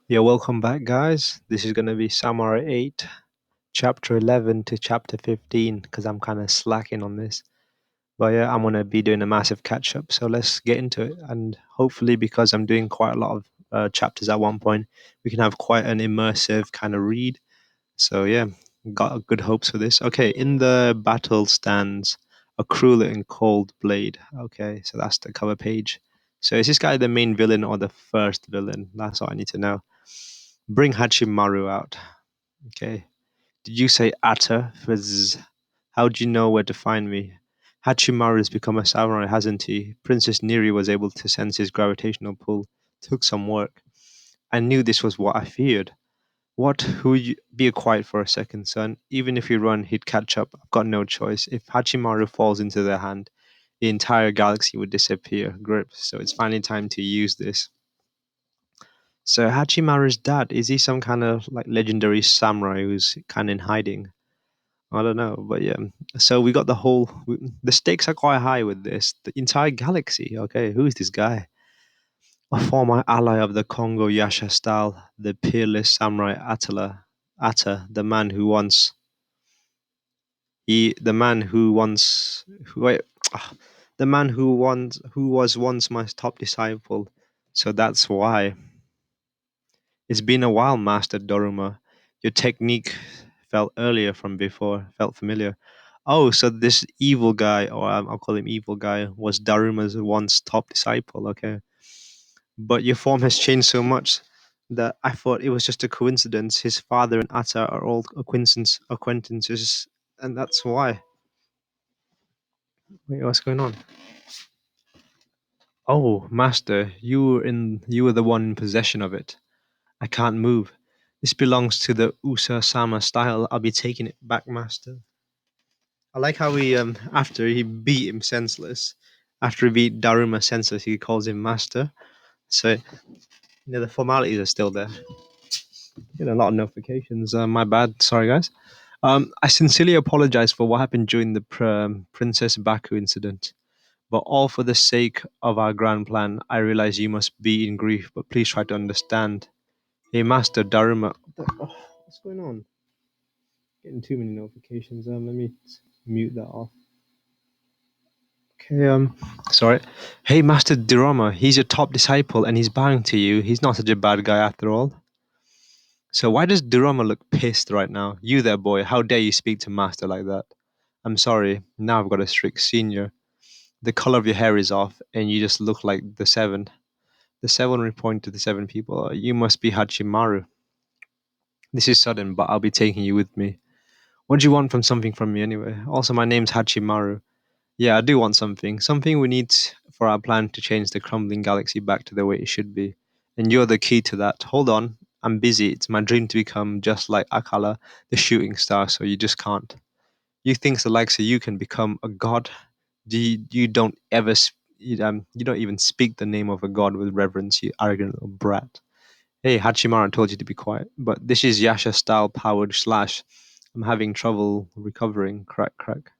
Yeah, welcome back, guys. This is going to be Samurai 8, chapter 11 to chapter 15, because I'm kind of slacking on this. But yeah, I'm going to be doing a massive catch up. So let's get into it. And hopefully, because I'm doing quite a lot of chapters at one point, we can have quite an immersive kind of read. So yeah, got good hopes for this. Okay, in the battle stands a cruel and cold blade. Okay, so that's the cover page. So is this guy the main villain or the first villain? That's what I need to know. Bring Hachimaru out. Okay. Did you say Atta? Fizz. How do you know where to find me? Hachimaru has become a samurai, hasn't he? Princess Neri was able to sense his gravitational pull. Took some work. I knew this was what I feared. What? Who? Be quiet for a second, son. Even if you run, he'd catch up. I've got no choice. If Hachimaru falls into their hand, the entire galaxy would disappear. Grip. So it's finally time to use this. So Hachimaru's dad, is he some kind of like legendary samurai who's kind of in hiding? I don't know, but yeah. So we got the stakes are quite high with this. The entire galaxy. Okay, who is this guy? A former ally of the Congo Yasha style, the peerless samurai Atta, the man who once the man who once who, wait, the man who was once my top disciple. So that's why. It's been a while, Master Doruma. Your technique felt familiar. Oh, so this evil guy, or I'll call him evil guy, was Daruma's once top disciple, okay. But your form has changed so much that I thought it was just a coincidence. His father and Atta are old acquaintances, and that's why. Wait, what's going on? Oh, Master, you were the one in possession of it. I can't move. This belongs to the Usa-sama style. I'll be taking it back, Master. I like how after he beat him senseless, after he beat Daruma senseless, he calls him Master. So, the formalities are still there. Get a lot of notifications. My bad. Sorry, guys. I sincerely apologize for what happened during the Princess Baku incident. But all for the sake of our grand plan, I realize you must be in grief, but please try to understand. Hey, Master Daruma. What's going on? Getting too many notifications. Let me mute that off. Okay, sorry. Hey, Master Dirama, he's your top disciple and he's bowing to you. He's not such a bad guy after all. So why does Dirama look pissed right now? You there, boy, how dare you speak to Master like that? I'm sorry, now I've got a strict senior. The color of your hair is off and you just look like the seven. The seven will point to the seven people. You must be Hachimaru. This is sudden, but I'll be taking you with me. What do you want from something from me anyway? Also, my name's Hachimaru. Yeah, I do want something. Something we need for our plan to change the crumbling galaxy back to the way it should be. And you're the key to that. Hold on. I'm busy. It's my dream to become just like Akala, the shooting star, so you just can't. You think the likes of you can become a god? You don't ever, you don't even speak the name of a god with reverence, you arrogant little brat. Hey, Hachimara told you to be quiet, but this is Yasha style powered slash. I'm having trouble recovering. Crack, crack.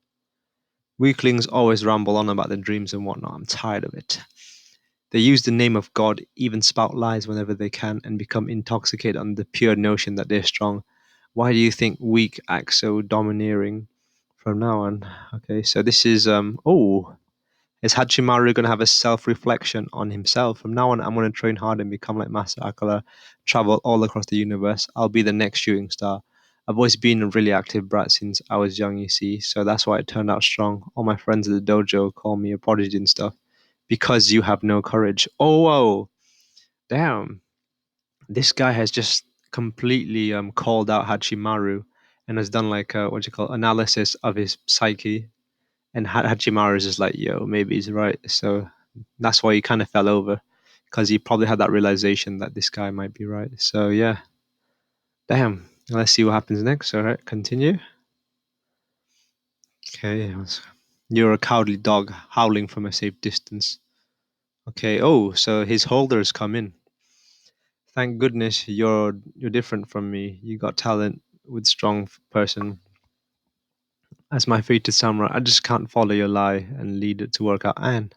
Weaklings always ramble on about their dreams and whatnot. I'm tired of it. They use the name of God, even spout lies whenever they can, and become intoxicated on the pure notion that they're strong. Why do you think weak act so domineering from now on? Okay, so this is is Hachimaru going to have a self reflection on himself? From now on, I'm going to train hard and become like Master Akala, travel all across the universe. I'll be the next shooting star. I've always been a really active brat since I was young, you see, so that's why it turned out strong. All my friends at the dojo call me a prodigy and stuff because you have no courage. Oh, whoa, damn. This guy has just completely called out Hachimaru and has done like a, what do you call analysis of his psyche, and Hachimaru is just like, yo, maybe he's right. So that's why he kind of fell over because he probably had that realization that this guy might be right. So yeah, damn. Let's see what happens next. All right, continue. Okay, you're a cowardly dog howling from a safe distance. Okay. Oh, so his holders come in. Thank goodness you're different from me. You got talent with strong person. As my fated samurai, I just can't follow your lie and lead it to work out. And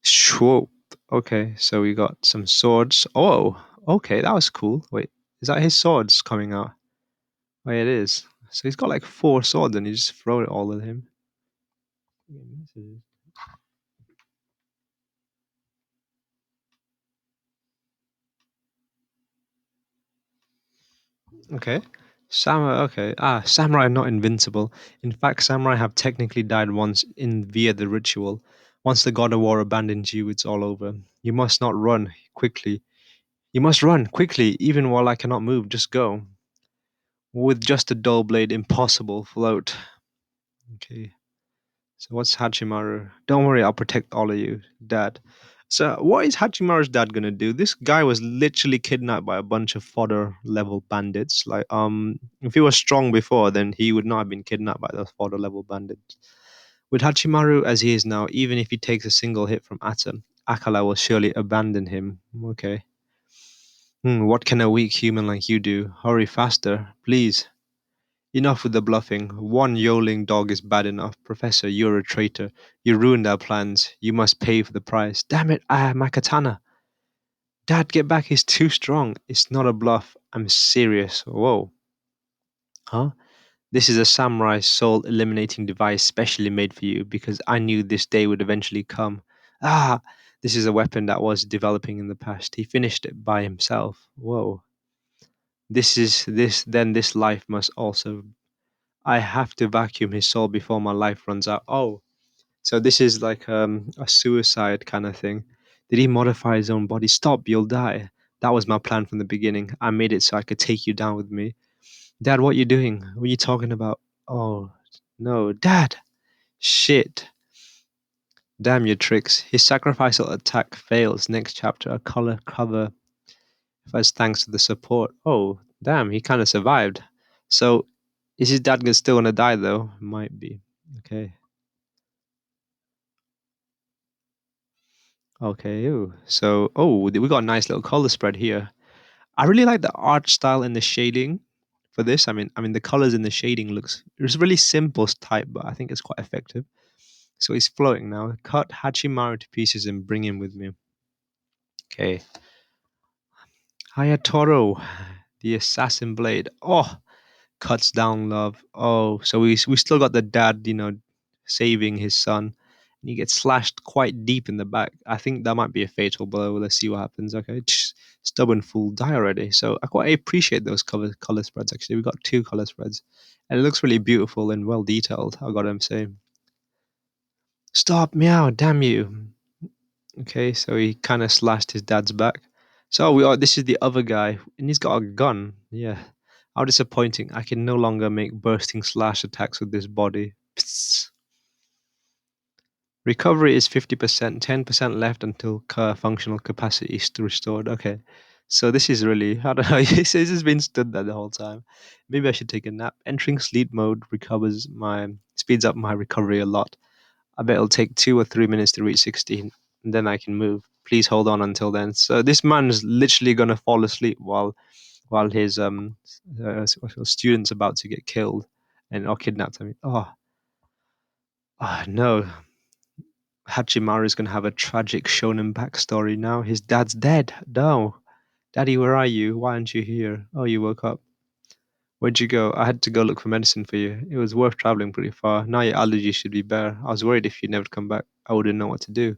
sure. Okay, so we got some swords. Oh, Okay, that was cool. Wait, is that his swords coming out? Oh, yeah, it is. So he's got like four swords and he just throw it all at him. Okay. Samurai, okay. Samurai are not invincible. In fact, samurai have technically died once in via the ritual. Once the god of war abandons you, it's all over. You must not run quickly. You must run quickly, even while I cannot move. Just go. With just a dull blade, impossible. Float. Okay. So what's Hachimaru? Don't worry, I'll protect all of you, Dad. So what is Hachimaru's dad gonna do? This guy was literally kidnapped by a bunch of fodder level bandits. If he was strong before, then he would not have been kidnapped by those fodder level bandits. With Hachimaru as he is now, even if he takes a single hit from Atom, Akala will surely abandon him. Okay. What can a weak human like you do? Hurry faster, please. Enough with the bluffing. One yodeling dog is bad enough. Professor, you're a traitor. You ruined our plans. You must pay for the price. Damn it, my katana. Dad, get back. He's too strong. It's not a bluff. I'm serious. Whoa. Huh? This is a samurai soul eliminating device specially made for you because I knew this day would eventually come. Ah, this is a weapon that was developing in the past. He finished it by himself. Whoa. Then this life must also I have to vacuum his soul before my life runs out. Oh, so this is like a suicide kind of thing. Did he modify his own body? Stop, you'll die. That was my plan from the beginning. I made it so I could take you down with me. Dad, what you doing? What are you talking about? Oh, no. Dad! Shit. Damn your tricks. His sacrificial attack fails. Next chapter, a color cover first thanks to the support. Oh, damn, he kind of survived. So, is his dad still gonna die though? Might be. Okay. Okay. Ooh. So, we got a nice little color spread here. I really like the art style and the shading for this. I mean, the colors and the shading looks it's really simple type, but I think it's quite effective. So he's floating now. Cut Hachimaru to pieces and bring him with me. Okay. Hayatoro, the assassin blade. Oh, cuts down love. Oh, so we still got the dad, saving his son, and he gets slashed quite deep in the back. I think that might be a fatal blow. Let's see what happens. Okay, stubborn fool, die already. So I quite appreciate those color spreads. Actually, we got two color spreads, and it looks really beautiful and well detailed. I got to say, stop, meow, damn you. Okay, so he kind of slashed his dad's back. So we are. This is the other guy, and he's got a gun. Yeah. How disappointing! I can no longer make bursting slash attacks with this body. Psst. Recovery is 50%, 10% left until functional capacity is restored. Okay, so this is really I don't know. This has been stood there the whole time. Maybe I should take a nap. Entering sleep mode speeds up my recovery a lot. I bet it'll take 2 or 3 minutes to reach 16, and then I can move. Please hold on until then. So this man's literally gonna fall asleep while his student's about to get killed and or kidnapped. I mean, no, Hachimaru's gonna have a tragic shonen backstory now. His dad's dead. No, Daddy, where are you? Why aren't you here? Oh, you woke up. Where'd you go? I had to go look for medicine for you. It was worth traveling pretty far. Now your allergies should be better. I was worried if you'd never come back, I wouldn't know what to do.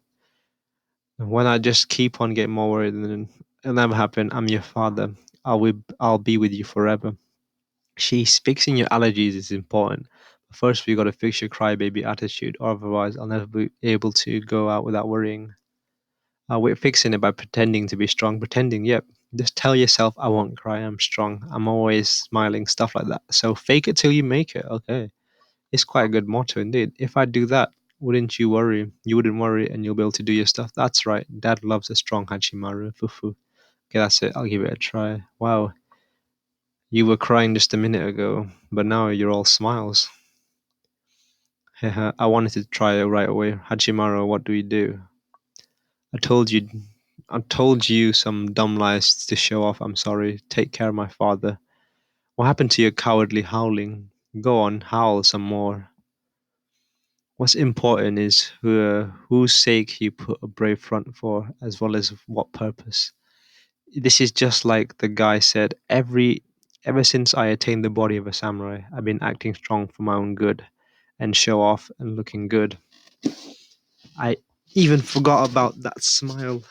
When I just keep on getting more worried, and then it'll never happen. I'm your father. I'll be with you forever. Fixing your allergies is important. But first, we got to fix your crybaby attitude, or otherwise, I'll never be able to go out without worrying. We're fixing it by pretending to be strong. Pretending, yep. Just tell yourself, I won't cry. I'm strong. I'm always smiling. Stuff like that. So fake it till you make it. Okay, it's quite a good motto indeed. If I do that, wouldn't you worry? You wouldn't worry, and you'll be able to do your stuff. That's right. Dad loves a strong Hachimaru. Fufu. Okay, that's it. I'll give it a try. Wow, you were crying just a minute ago, but now you're all smiles. I wanted to try it right away. Hachimaru, what do we do? I told you, I told you some dumb lies to show off. I'm sorry. Take care of my father. What happened to your cowardly howling? Go on, howl some more. What's important is whose sake you put a brave front for, as well as what purpose. This is just like the guy said. Ever since I attained the body of a samurai, I've been acting strong for my own good, and show off and looking good. I even forgot about that smile.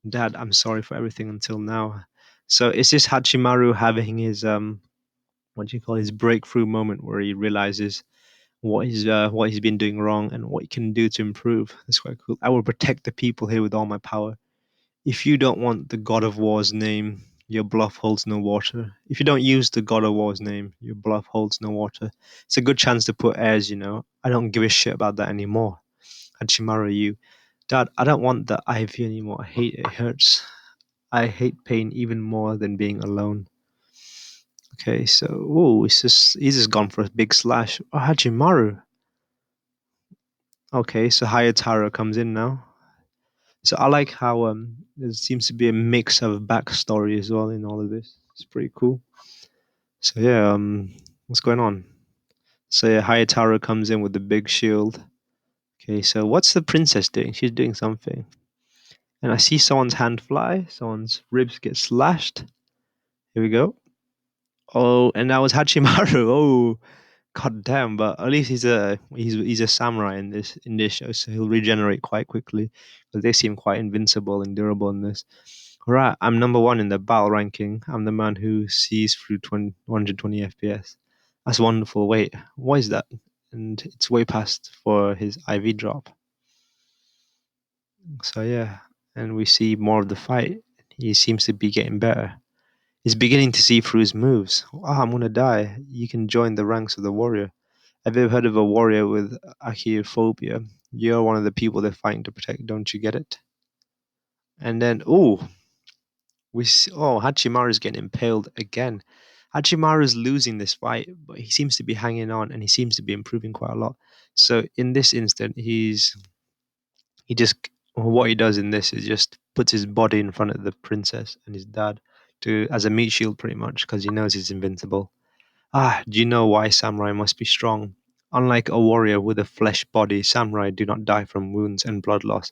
Dad, I'm sorry for everything until now. So is this Hachimaru having his what do you call his breakthrough moment where he realizes what he's been doing wrong and what he can do to improve? That's quite cool. I will protect the people here with all my power. If you don't want the God of War's name, your bluff holds no water. If you don't use the God of War's name, your bluff holds no water. It's a good chance to put airs, you know. I don't give a shit about that anymore. Hachimaru, you. Dad, I don't want the IV anymore. I hate it. It hurts. I hate pain even more than being alone. Okay, so it's just he's just gone for a big slash. Oh, Hachimaru. Okay, so Hayataro comes in now. So I like how there seems to be a mix of backstory as well in all of this. It's pretty cool. So yeah, what's going on? So yeah, Hayataro comes in with the big shield. Okay, so what's the princess doing? She's doing something. And I see someone's hand fly, someone's ribs get slashed. Here we go. Oh, and that was Hachimaru. Oh, god damn! But at least he's a samurai in this show, so he'll regenerate quite quickly. But they seem quite invincible and durable in this. All right, I'm number one in the battle ranking. I'm the man who sees through 120 FPS. That's wonderful. Wait, what is that? And it's way past for his IV drop. So yeah, and we see more of the fight. He seems to be getting better. He's beginning to see through his moves. Ah, I'm gonna die. You can join the ranks of the warrior. Have you ever heard of a warrior with achyphobia? You're one of the people they're fighting to protect. Don't you get it? And then, Hachimaru's getting impaled again. Hachimaru's losing this fight, but he seems to be hanging on and he seems to be improving quite a lot. So in this instant, he just what he does in this is just puts his body in front of the princess and his dad to as a meat shield pretty much because he knows he's invincible. Ah, do you know why samurai must be strong? Unlike a warrior with a flesh body, samurai do not die from wounds and blood loss.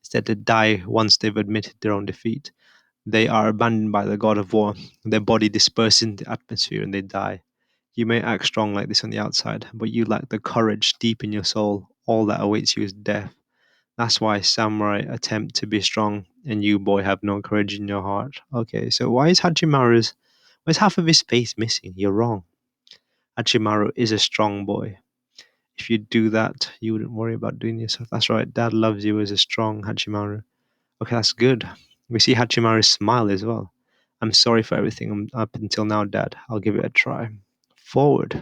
Instead, they die once they've admitted their own defeat. They are abandoned by the god of war. Their body disperses in the atmosphere and they die. You may act strong like this on the outside, but you lack the courage deep in your soul. All that awaits you is death. That's why samurai attempt to be strong, and you, boy, have no courage in your heart. Okay, so why is half of his face missing? You're wrong. Hachimaru is a strong boy. If you do that, you wouldn't worry about doing yourself. That's right, Dad loves you as a strong Hachimaru. Okay, that's good. We see Hachimaru smile as well. I'm sorry for everything up until now, Dad. I'll give it a try. Forward.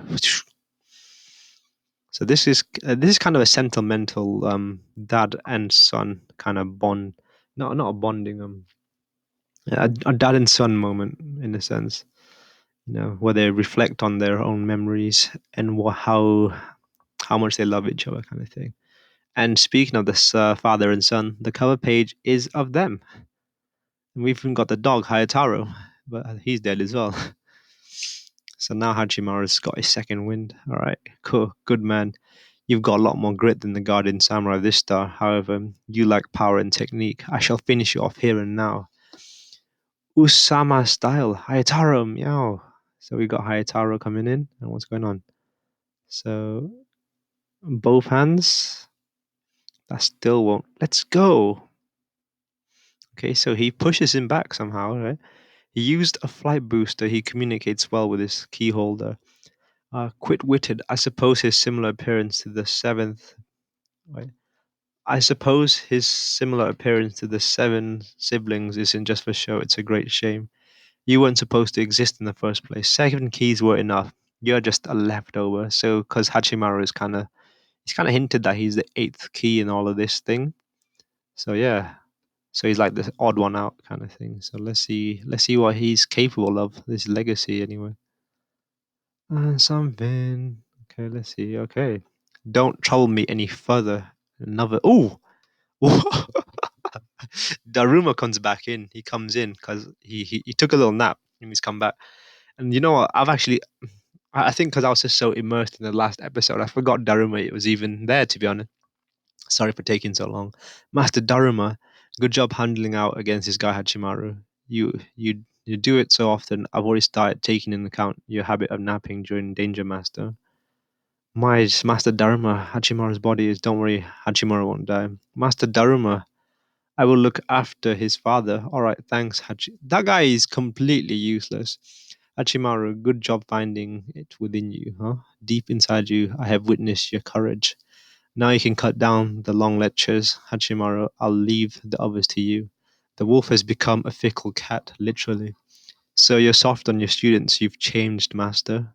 So this is kind of a sentimental dad and son kind of bond. No, not a bonding a dad and son moment in a sense. You know, where they reflect on their own memories and how much they love each other, kind of thing. And speaking of this father and son, the cover page is of them. And we've even got the dog Hayataro, but he's dead as well. So now Hachimaru's got his second wind. All right, cool, good man. You've got a lot more grit than the Guardian Samurai of this star. However, you lack power and technique. I shall finish you off here and now. Usama style, Hayataro, meow. So we got Hayataro coming in, and what's going on? So both hands. That still won't. Let's go. Okay, so he pushes him back somehow, right? He used a flight booster. He communicates well with his key holder. Quick-witted. I suppose his similar appearance to the seventh. Wait. I suppose his similar appearance to the seven siblings isn't just for show. It's a great shame. You weren't supposed to exist in the first place. Seven keys were enough. You're just a leftover. So, because Hachimaru is he's kind of hinted that he's the eighth key in all of this thing. So yeah, so he's like the odd one out kind of thing. So let's see what he's capable of. This legacy anyway. Something. Okay, let's see. Okay, don't trouble me any further. Another. Oh, Daruma comes back in. He comes in because he took a little nap and he's come back. And you know what? I think because I was just so immersed in the last episode, I forgot Daruma was even there. To be honest, sorry for taking so long, Master Daruma. Good job handling out against this guy Hachimaru. You do it so often. I've already started taking into account your habit of napping during danger, Master. My Master Dharma, Hachimaru's body is. Don't worry, Hachimaru won't die. Master Dharma, I will look after his father. All right, thanks, Hachi. That guy is completely useless. Hachimaru, good job finding it within you, huh? Deep inside you, I have witnessed your courage. Now you can cut down the long lectures, Hachimaru. I'll leave the others to you. The wolf has become a fickle cat, literally. So you're soft on your students. You've changed, Master.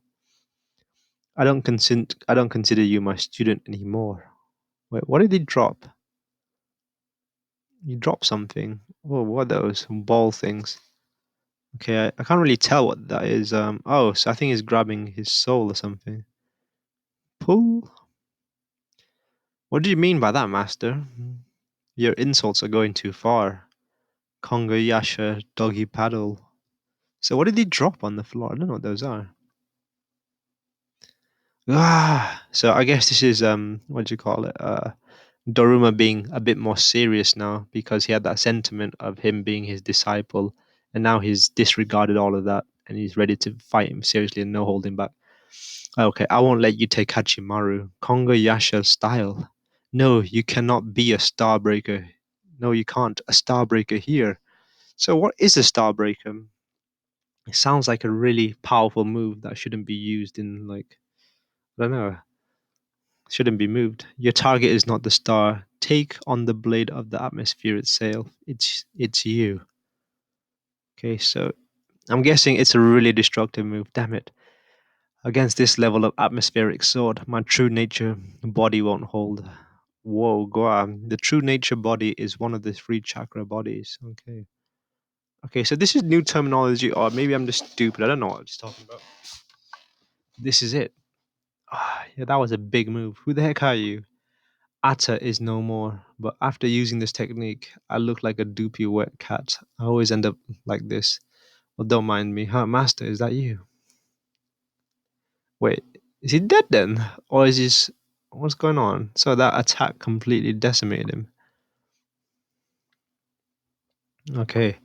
I don't consider you my student anymore. Wait, what did he drop? He dropped something. Oh, what are those ball things? Okay, I can't really tell what that is. Oh, so I think he's grabbing his soul or something. Pull? What do you mean by that, Master? Your insults are going too far. Congo Yasha, doggy paddle. So what did he drop on the floor? I don't know what those are. So I guess this is what do you call it? Doruma being a bit more serious now because he had that sentiment of him being his disciple, and now he's disregarded all of that and he's ready to fight him seriously and no holding back. Okay, I won't let you take Hachimaru. Kongo Yasha style. No, you cannot be a starbreaker. No, you can't. A starbreaker here. So what is a starbreaker? It sounds like a really powerful move that shouldn't be used in like I don't know, shouldn't be moved. Your target is not the star. Take on the blade of the atmosphere itself. It's you. Okay, so I'm guessing it's a really destructive move. Damn it. Against this level of atmospheric sword, my true nature body won't hold. Whoa, Goa. The true nature body is one of the three chakra bodies. Okay. Okay, so this is new terminology, or maybe I'm just stupid. I don't know what I'm just talking about. This is it. Ah, yeah, that was a big move. Who the heck are you? Atta is no more, but after using this technique, I look like a doopy wet cat. I always end up like this. Well, don't mind me. Huh, Master, is that you? Wait, is he dead then? Or is he? What's going on? So that attack completely decimated him. Okay.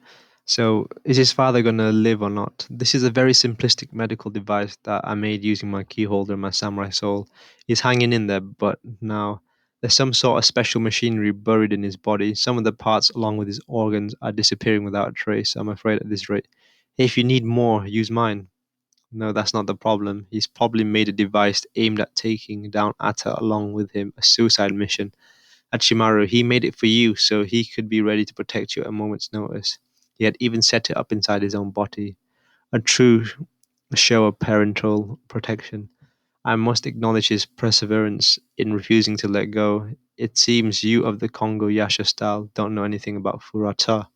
So is his father gonna live or not? This is a very simplistic medical device that I made using my key holder and my samurai soul. He's hanging in there, but now there's some sort of special machinery buried in his body. Some of the parts, along with his organs, are disappearing without a trace, I'm afraid, at this rate. Hey, if you need more, use mine. No, that's not the problem. He's probably made a device aimed at taking down Atta along with him, a suicide mission. Hachimaru, he made it for you so he could be ready to protect you at a moment's notice. He had even set it up inside his own body. A true show of parental protection. I must acknowledge his perseverance in refusing to let go. It seems you of the Congo Yasha style don't know anything about Furata.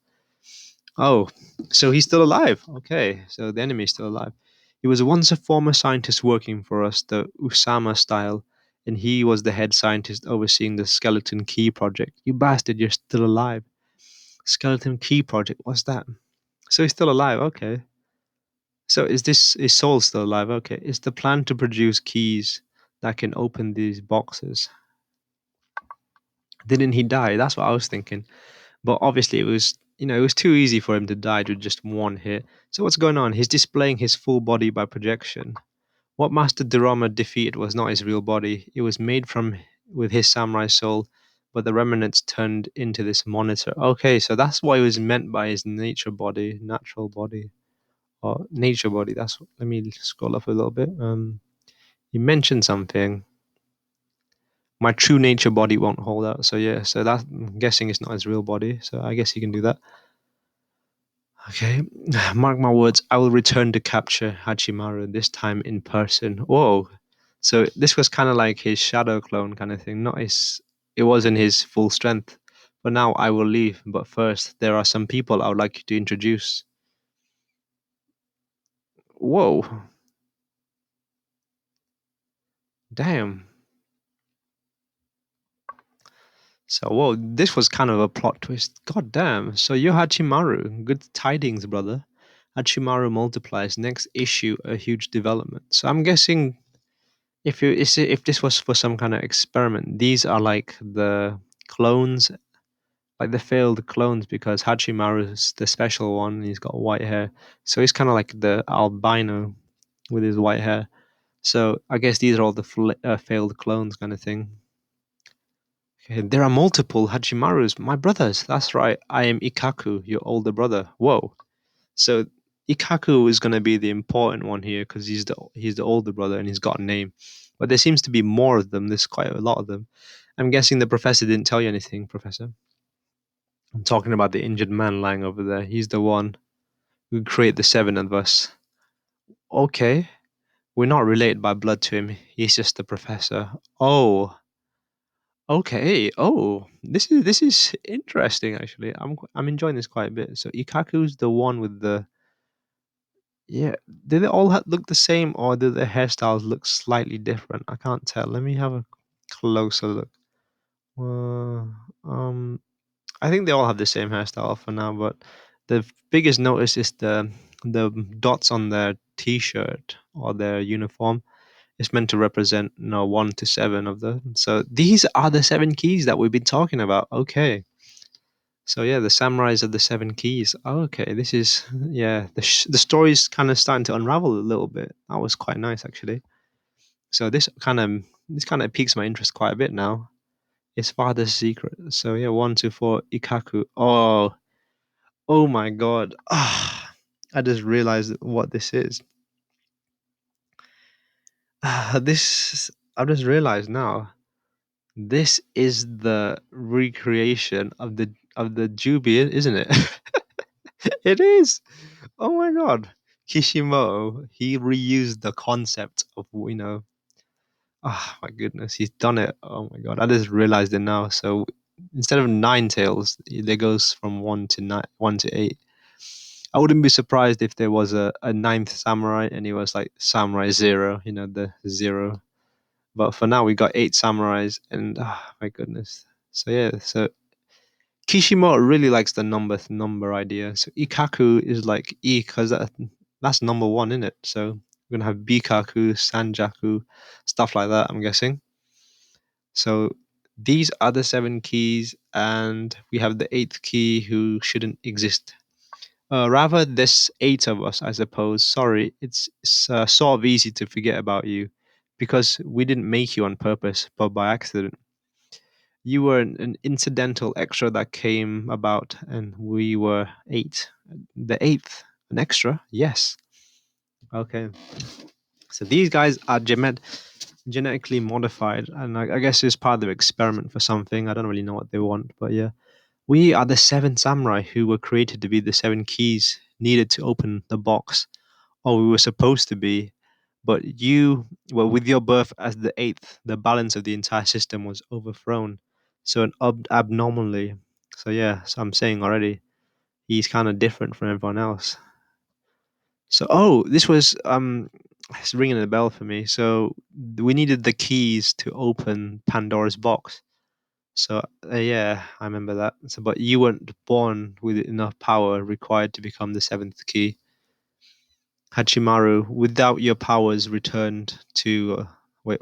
Oh, so he's still alive. Okay, so the enemy is still alive. He was once a former scientist working for us, the Usama style, and he was the head scientist overseeing the Skeleton Key project. You bastard, you're still alive. Skeleton Key project, what's that? So he's still alive, okay. So is Soul still alive? Okay. Is the plan to produce keys that can open these boxes? Didn't he die? That's what I was thinking. But obviously, it was too easy for him to die with just one hit. So what's going on? He's displaying his full body by projection. What Master Durama defeated was not his real body. It was made from with his samurai soul, but the remnants turned into this monitor. Okay, so that's what he was meant by his natural body, or nature body. Let me scroll up a little bit. You mentioned something. My true nature body won't hold out. So yeah, so that I'm guessing it's not his real body. So I guess he can do that. Okay, mark my words. I will return to capture Hachimaru this time in person. Whoa! So this was kind of like his shadow clone kind of thing. Not his. It wasn't his full strength. But now I will leave. But first, there are some people I would like you to introduce. Whoa! Damn. So, whoa, this was kind of a plot twist. God damn. So, you're Hachimaru. Good tidings, brother. Hachimaru multiplies. Next issue, a huge development. So, I'm guessing if this was for some kind of experiment, these are like the clones like the failed clones, because Hachimaru's the special one. And he's got white hair, so he's kind of like the albino with his white hair. So I guess these are all the failed clones, kind of thing. Okay, there are multiple Hachimarus, my brothers. That's right. I am Ikaku, your older brother. Whoa. So Ikaku is going to be the important one here because he's the older brother and he's got a name. But there seems to be more of them. There's quite a lot of them. I'm guessing the professor didn't tell you anything, Professor. I'm talking about the injured man lying over there. He's the one who created the seven of us. Okay, we're not related by blood to him. He's just the professor. Oh, okay. Oh, this is interesting. Actually, I'm enjoying this quite a bit. So Ikaku's the one with the yeah. Do they all look the same, or do their hairstyles look slightly different? I can't tell. Let me have a closer look. Uh, um, I think they all have the same hairstyle for now, but the biggest notice is the dots on their t-shirt or their uniform. It's meant to represent, 1 to 7 of them. So these are the seven keys that we've been talking about. Okay. So yeah, the samurais of the seven keys. Okay, this is yeah. The story's kind of starting to unravel a little bit. That was quite nice actually. So this kind of piques my interest quite a bit now. His father's secret. So yeah, 1 to 4 Ikaku. Oh my god. I just realized what this is. This I just realized now. This is the recreation of the Jubian, isn't it? It is. Oh my god. Kishimoto, he reused the concept of, my goodness, he's done it. Oh my god. I just realized it now. So instead of nine tails, there goes from 1 to 8. I wouldn't be surprised if there was a ninth samurai and he was like Samurai Zero, the zero. But for now, we got 8 samurais, and my goodness. So yeah, so Kishimoto really likes the number idea. So Ikaku is like because that's number one in it. So we're gonna have Bikaku, Sanjaku, stuff like that. I'm guessing. So these are the seven keys, and we have the eighth key who shouldn't exist. Rather, there's 8 of us, I suppose. Sorry, it's sort of easy to forget about you because we didn't make you on purpose, but by accident. You were an incidental extra that came about, and we were 8. The eighth, an extra? Yes. Okay. So these guys are genetically modified, and I guess it's part of their experiment for something. I don't really know what they want, but yeah. We are the 7 samurai who were created to be the 7 keys needed to open the box, or we were supposed to be. But well, with your birth as the eighth, the balance of the entire system was overthrown. So abnormally. So yeah, so I'm saying already, he's kind of different from everyone else. So this was it's ringing a bell for me. So we needed the keys to open Pandora's box. So yeah, I remember that. So, but you weren't born with enough power required to become the seventh key. Hachimaru, without your powers returned to wait,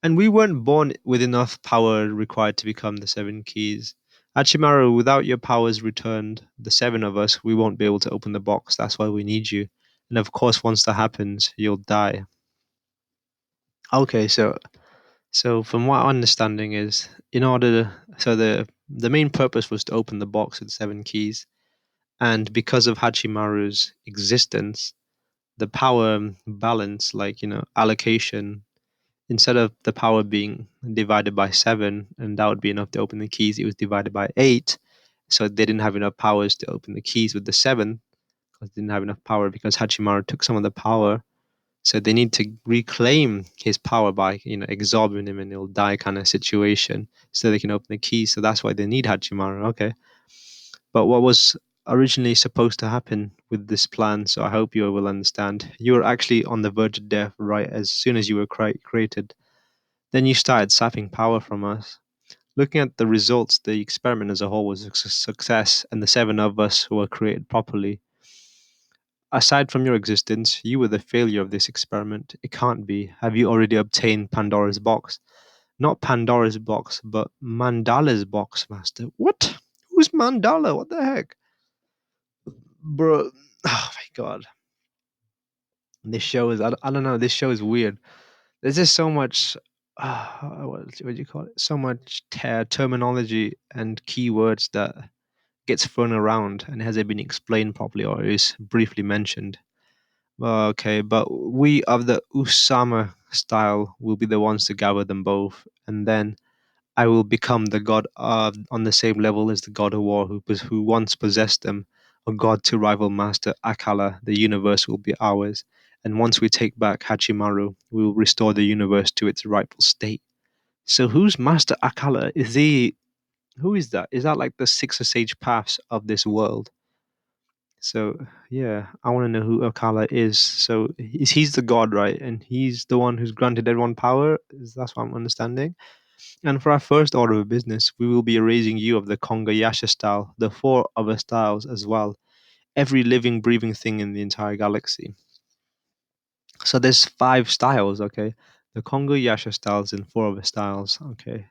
and we weren't born with enough power required to become the seven keys. Hachimaru, without your powers returned, the 7 of us, we won't be able to open the box. That's why we need you. And of course, once that happens, you'll die. Okay, so from what I'm understanding is, in order, so the main purpose was to open the box with 7 keys, and because of Hachimaru's existence, the power balance, like allocation, instead of the power being divided by 7, and that would be enough to open the keys, it was divided by 8. So they didn't have enough powers to open the keys with the 7 because they didn't have enough power because Hachimaru took some of the power. So they need to reclaim his power by, absorbing him and he'll die kind of situation so they can open the keys. So that's why they need Hachimaru. Okay. But what was originally supposed to happen with this plan, so I hope you will understand, you were actually on the verge of death right as soon as you were created. Then you started sapping power from us. Looking at the results, the experiment as a whole was a success, and the 7 of us were created properly. Aside from your existence, you were the failure of this experiment. It can't be. Have you already obtained Pandora's box? Not Pandora's box, but Mandala's box, Master. What? who's Mandala? What the heck, bro? Oh my god, this show is I don't know. This show is weird. There's just so much. What do you call it? So much terminology and keywords that gets thrown around and hasn't been explained properly or is briefly mentioned. Okay, but we of the Usama style will be the ones to gather them both, and then I will become the god on the same level as the god of war who once possessed them, a god to rival Master Akala. The universe will be ours, and once we take back Hachimaru, we will restore the universe to its rightful state. So, who's Master Akala? Is he? Who is that? Is that like the six sage paths of this world? So yeah, I want to know who Akala is. So he's the god, right? And he's the one who's granted everyone power. That's what I'm understanding. And for our first order of business, we will be erasing you of the Konga Yasha style, the four other styles as well. Every living, breathing thing in the entire galaxy. So there's five styles, okay? The Konga Yasha styles and four other styles, okay?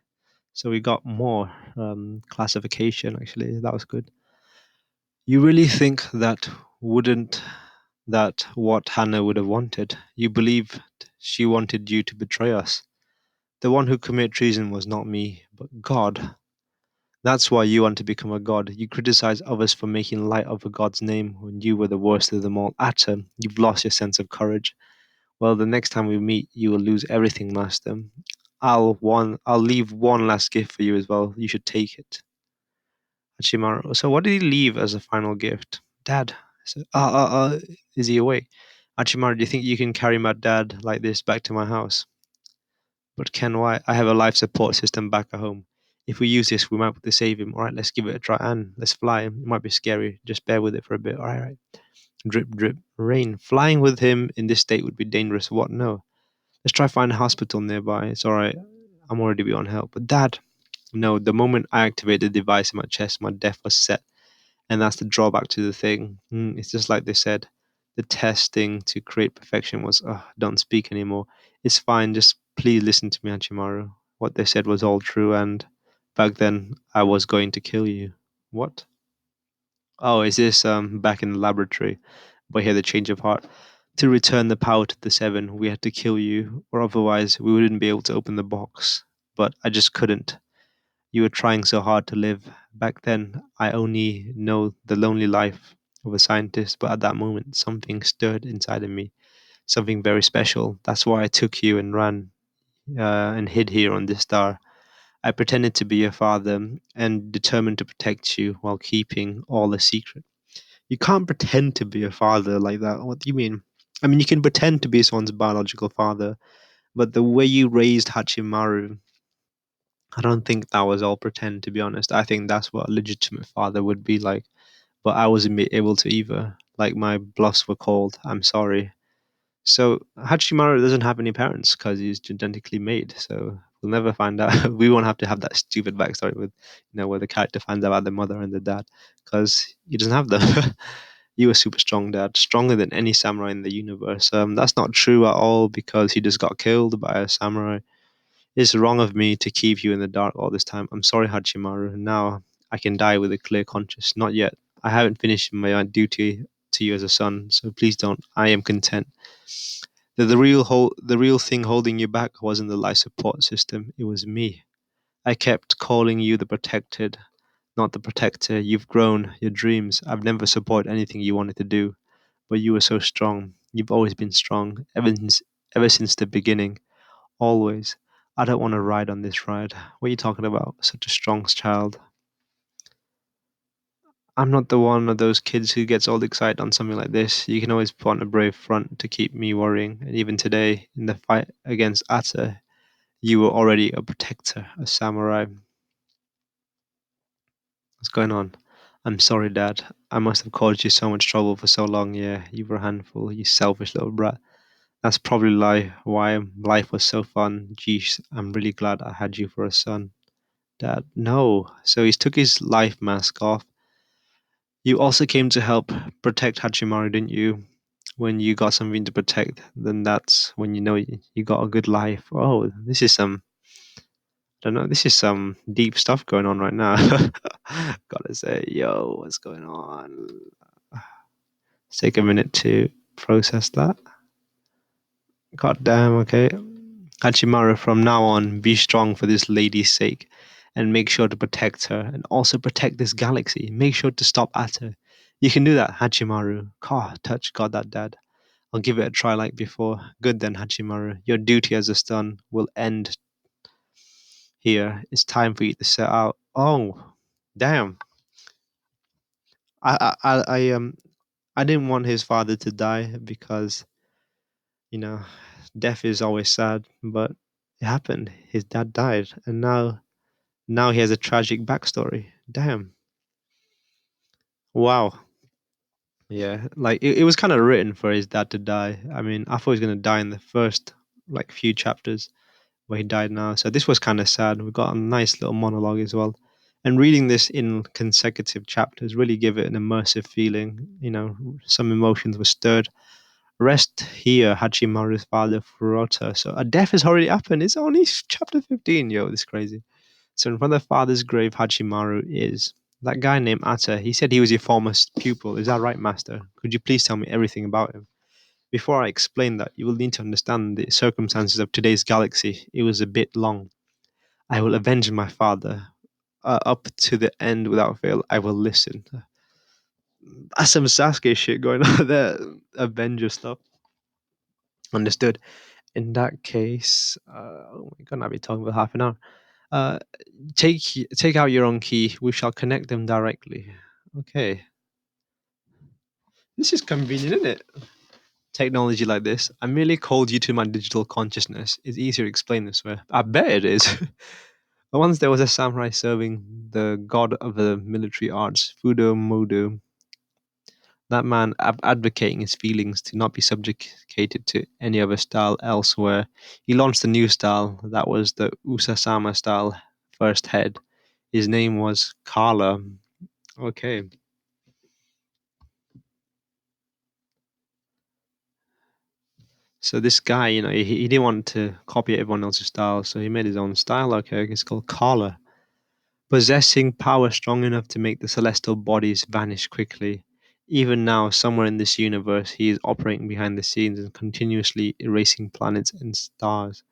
So we got more classification actually. That was good. You really think that wouldn't that what Hannah would have wanted? You believed she wanted you to betray us. The one who committed treason was not me, but God. That's why you want to become a god. You criticize others for making light of a god's name when you were the worst of them all. Atta, you've lost your sense of courage. Well, the next time we meet, you will lose everything, master. I'll leave one last gift for you as well. You should take it. Hachimaru. So what did he leave as a final gift? Dad. So, is he awake? Hachimaru, do you think you can carry my dad like this back to my house? But Ken, why? I have a life support system back at home. If we use this, we might be able to save him. All right, let's give it a try. And let's fly him. It might be scary. Just bear with it for a bit. All right. Drip, drip, rain. Flying with him in this state would be dangerous. What? No. Let's try find a hospital nearby. It's all right. I'm already beyond help. But Dad, no. The moment I activated the device in my chest, my death was set. And that's the drawback to the thing. It's just like they said, the testing to create perfection was, don't speak anymore. It's fine. Just please listen to me, Hachimaru. What they said was all true, and back then I was going to kill you. What? Oh, is this back in the laboratory? But here the change of heart. To return the power to the seven, we had to kill you, or otherwise we wouldn't be able to open the box. But I just couldn't. You were trying so hard to live. Back then, I only know the lonely life of a scientist, but at that moment, something stirred inside of me, something very special. That's why I took you and ran and hid here on this star. I pretended to be your father and determined to protect you while keeping all a secret. You can't pretend to be a father like that. What do you mean? I mean, you can pretend to be someone's biological father, but the way you raised Hachimaru, I don't think that was all pretend, to be honest. I think that's what a legitimate father would be like. But I wasn't able to either. Like, my bluffs were called. I'm sorry. So, Hachimaru doesn't have any parents because he's genetically made. So, we'll never find out. We won't have to have that stupid backstory with, where the character finds out about the mother and the dad because he doesn't have them. You were super strong, dad. Stronger than any samurai in the universe. That's not true at all because he just got killed by a samurai. It's wrong of me to keep you in the dark all this time. I'm sorry, Hachimaru. Now I can die with a clear conscience. Not yet. I haven't finished my duty to you as a son, so please don't. I am content. The real thing holding you back wasn't the life support system. It was me. I kept calling you the protected, not the protector. You've grown. Your dreams. I've never supported anything you wanted to do, but you were so strong. You've always been strong, ever since the beginning. Always. I don't want to ride on this ride. What are you talking about? Such a strong child. I'm not the one of those kids who gets all excited on something like this. You can always put on a brave front to keep me worrying. And even today, in the fight against Atta, you were already a protector, a samurai. What's going on? I'm sorry, Dad. I must have caused you so much trouble for so long. Yeah, you were a handful, you selfish little brat. That's probably why life was so fun. Geez, I'm really glad I had you for a son. Dad, no. So he took his life mask off. You also came to help protect Hachimaru, didn't you? When you got something to protect, then that's when you know you got a good life. Oh, this is some. Don't know. This is some deep stuff going on right now. Gotta say, yo, what's going on? Let's take a minute to process that. God damn, okay. Hachimaru, from now on, be strong for this lady's sake and make sure to protect her and also protect this galaxy. Make sure to stop Atta. You can do that, Hachimaru. God, touch God, that dad. I'll give it a try like before. Good then, Hachimaru. Your duty as a son will end here. It's time for you to set out. Oh, damn. I didn't want his father to die because you know death is always sad, but it happened. His dad died, and now he has a tragic backstory. Damn. Wow. Yeah, like it was kind of written for his dad to die. I mean, I thought he was gonna die in the first like few chapters where he died now. So this was kind of sad. We got a nice little monologue as well. And reading this in consecutive chapters really give it an immersive feeling. Some emotions were stirred. Rest here, Hachimaru's father Furuta. So a death has already happened. It's only chapter 15. Yo, this is crazy. So in front of the father's grave, Hachimaru is that guy named Atta. He said he was your former pupil. Is that right, master? Could you please tell me everything about him? Before I explain that, you will need to understand the circumstances of today's galaxy. It was a bit long. I will avenge my father. Up to the end without fail, I will listen. That's some Sasuke shit going on there. Avenger stuff. Understood. In that case, oh my god, I'll be talking for half an hour. Uh, take out your own key. We shall connect them directly. Okay, this is convenient, isn't it? Technology like this. I merely called you to my digital consciousness. It's easier to explain this way. I bet it is. Once there was a samurai serving the god of the military arts, Fudo Modo. That man advocating his feelings to not be subjugated to any other style elsewhere. He launched a new style that was the Usasama style first head. His name was Kala. Okay. So this guy, he didn't want to copy everyone else's style, so he made his own style. Okay, it's called Kala. Possessing power strong enough to make the celestial bodies vanish quickly. Even now, somewhere in this universe, he is operating behind the scenes and continuously erasing planets and stars.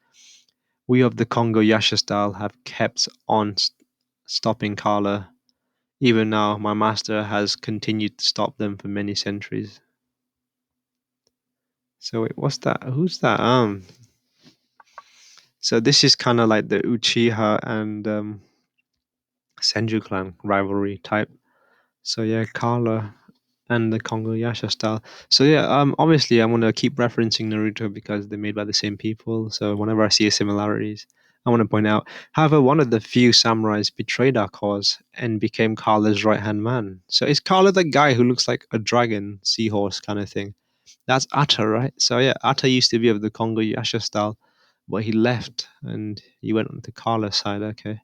We of the Congo Yasha style have kept on stopping Kala. Even now, my master has continued to stop them for many centuries. So wait, what's that? Who's that? So this is kind of like the Uchiha and Senju clan rivalry type. So yeah, Kala and the Kongo Yasha style. So yeah, obviously I'm gonna keep referencing Naruto because they're made by the same people. So whenever I see similarities, I want to point out. However, one of the few samurais betrayed our cause and became Kala's right hand man. So is Kala the guy who looks like a dragon, seahorse kind of thing? That's Atta, right? So yeah, Atta used to be of the Kongo Yasha style, but he left and he went on the Kala side. Okay,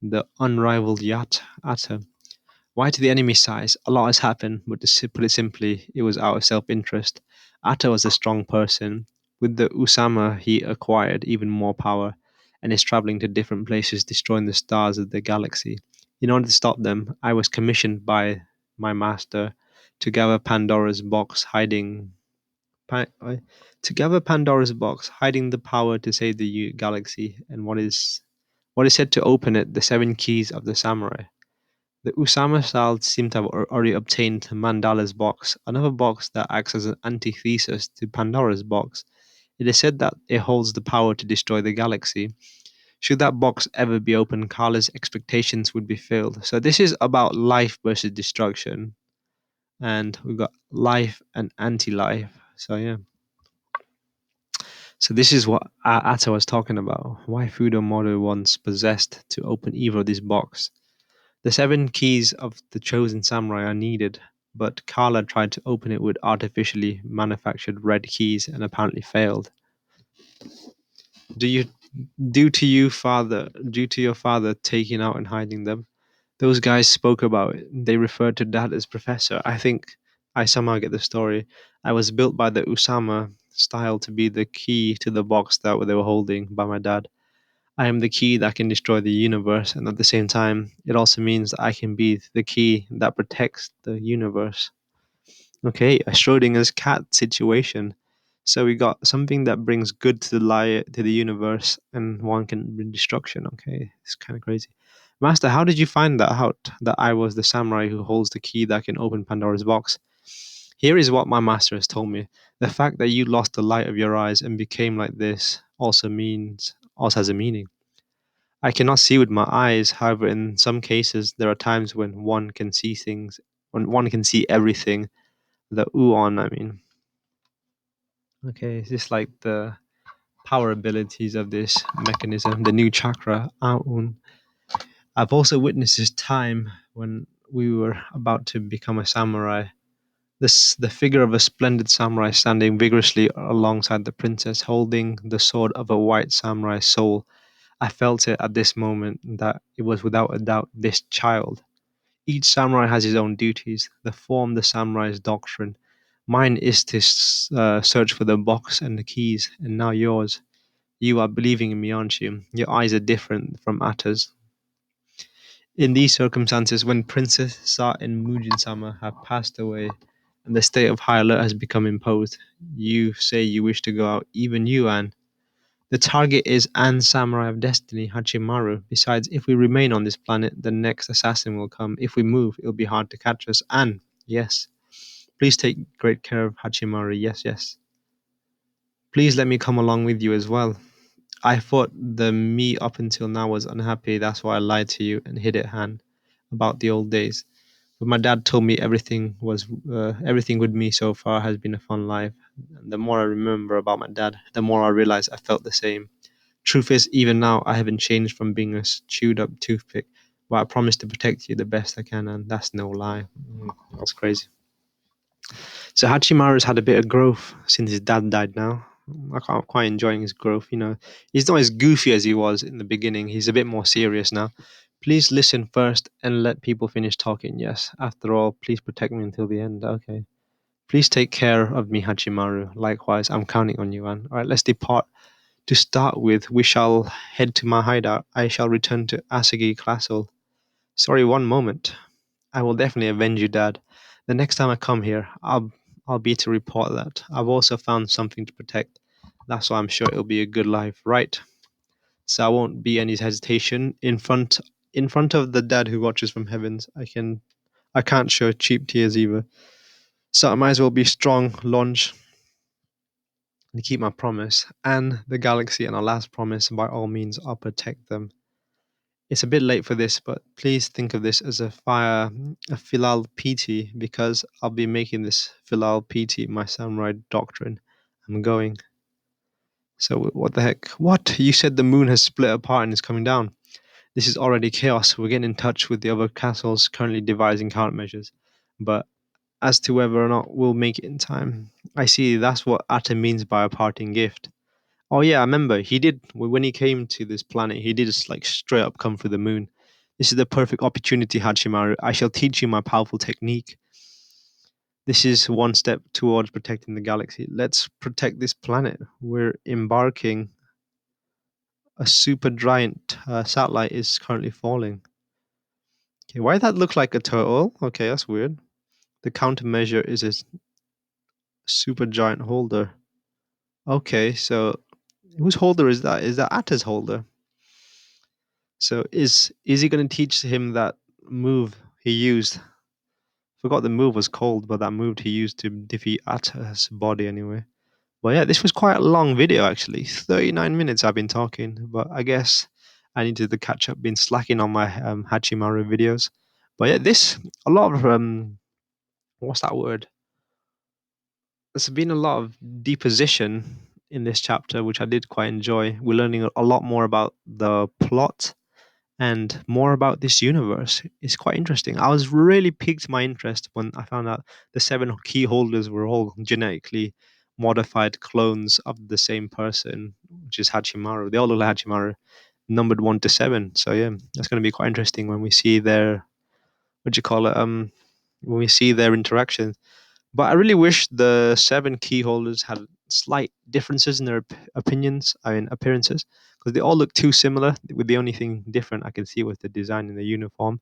the unrivaled Atta. Why to the enemy side? A lot has happened, but to put it simply, it was out of self interest. Atta was a strong person. With the Usama, he acquired even more power and is traveling to different places, destroying the stars of the galaxy. In order to stop them, I was commissioned by my master to gather Pandora's box, to gather Pandora's box, hiding the power to save the galaxy, and what is said to open it, the seven keys of the samurai. The Usama style seem to have already obtained Mandala's box, another box that acts as an antithesis to Pandora's box. It is said that it holds the power to destroy the galaxy. Should that box ever be opened, Kala's expectations would be filled. So this is about life versus destruction, and we've got life and anti-life. So yeah. So this is what Atta was talking about. Why Fudo once possessed to open either of these boxes. The seven keys of the chosen samurai are needed, but Kala tried to open it with artificially manufactured red keys and apparently failed. Do you due to your father taking out and hiding them? Those guys spoke about it. They referred to dad as professor. I think I somehow get the story. I was built by the Usama style to be the key to the box that they were holding by my dad. I am the key that can destroy the universe, and at the same time, it also means that I can be the key that protects the universe. Okay, a Schrodinger's cat situation. So we got something that brings good to the universe, and one can bring destruction. Okay, it's kind of crazy. Master, how did you find that out? That I was the samurai who holds the key that can open Pandora's box? Here is what my master has told me. The fact that you lost the light of your eyes and became like this also has a meaning. I cannot see with my eyes, however, in some cases there are times when one can see things, when one can see everything. The Uon, I mean. Okay, is this like the power abilities of this mechanism, the new chakra, Aun? I've also witnessed this time when we were about to become a samurai. The figure of a splendid samurai standing vigorously alongside the princess, holding the sword of a white samurai soul. I felt it at this moment that it was without a doubt this child. Each samurai has his own duties. The form the samurai's doctrine. Mine is to search for the box and the keys, and now yours. You are believing in me, aren't you? Your eyes are different from Atta's. In these circumstances, when Princess Sa and Mujin Sama have passed away and the state of high alert has become imposed, you say you wish to go out, even you, Anne. The target is Anne Samurai of Destiny, Hachimaru. Besides, if we remain on this planet, the next assassin will come. If we move, it'll be hard to catch us. Anne, yes. Please take great care of Hachimaru. Yes, yes. Please let me come along with you as well. I thought the me up until now was unhappy. That's why I lied to you and hid it, Han, about the old days. But my dad told me everything with me so far has been a fun life. And the more I remember about my dad, the more I realize I felt the same. Truth is, even now, I haven't changed from being a chewed up toothpick. But I promise to protect you the best I can, and that's no lie. That's crazy. So Hachimaru's had a bit of growth since his dad died now. I'm quite enjoying his growth. He's not as goofy as he was in the beginning. He's a bit more serious now. Please listen first and let people finish talking. Yes, after all, please protect me until the end. Okay. Please take care of me, Hachimaru. Likewise, I'm counting on you, Anne. All right, let's depart. To start with, we shall head to my hideout. I shall return to Asagi Castle. Sorry, one moment. I will definitely avenge you, Dad. The next time I come here, I'll be to report that I've also found something to protect. That's why I'm sure it'll be a good life, right? So I won't be any hesitation in front of the Dad who watches from heavens. I can't show cheap tears either. So I might as well be strong, launch, and keep my promise and the galaxy and our last promise. By all means, I'll protect them. It's a bit late for this, but please think of this as a Filal PT, because I'll be making this Filal PT my samurai doctrine. I'm going. So what the heck? What? You said the moon has split apart and is coming down. This is already chaos. We're getting in touch with the other castles currently devising countermeasures. But as to whether or not we'll make it in time, I see that's what Atta means by a parting gift. Oh yeah, I remember he did when he came to this planet. He did just like straight up come for the moon. This is the perfect opportunity, Hachimaru. I shall teach you my powerful technique. This is one step towards protecting the galaxy. Let's protect this planet. We're embarking. A super giant satellite is currently falling. Okay, why did that look like a turtle? Okay, that's weird. The countermeasure is a super giant holder. Okay, so whose holder is that? Is that Atta's holder? So is he going to teach him that move he used? Forgot the move was called, but that move he used to defeat Atta's body anyway. But yeah, this was quite a long video actually. 39 minutes I've been talking, but I guess I needed to catch up. Been slacking on my Hachimaru videos. But yeah, this a lot of what's that word? There's been a lot of deposition in this chapter, which I did quite enjoy. We're learning a lot more about the plot and more about this universe. It's quite interesting. I was really piqued my interest when I found out the seven key holders were all genetically modified clones of the same person, which is Hachimaru. They all look like Hachimaru, numbered 1 to 7. So yeah, that's going to be quite interesting when we see their what do you call it? When we see their interaction. But I really wish the seven key holders had slight differences in their opinions, I mean appearances, because they all look too similar. With the only thing different I can see was the design in the uniform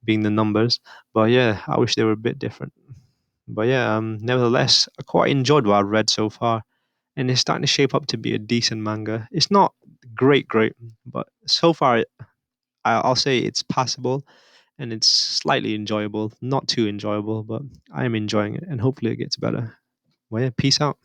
being the numbers. But yeah, I wish they were a bit different. But yeah, nevertheless, I quite enjoyed what I've read so far, and it's starting to shape up to be a decent manga. It's not great, but so far I'll say it's passable and it's slightly enjoyable. Not too enjoyable, but I am enjoying it, and hopefully it gets better. Well, yeah, peace out.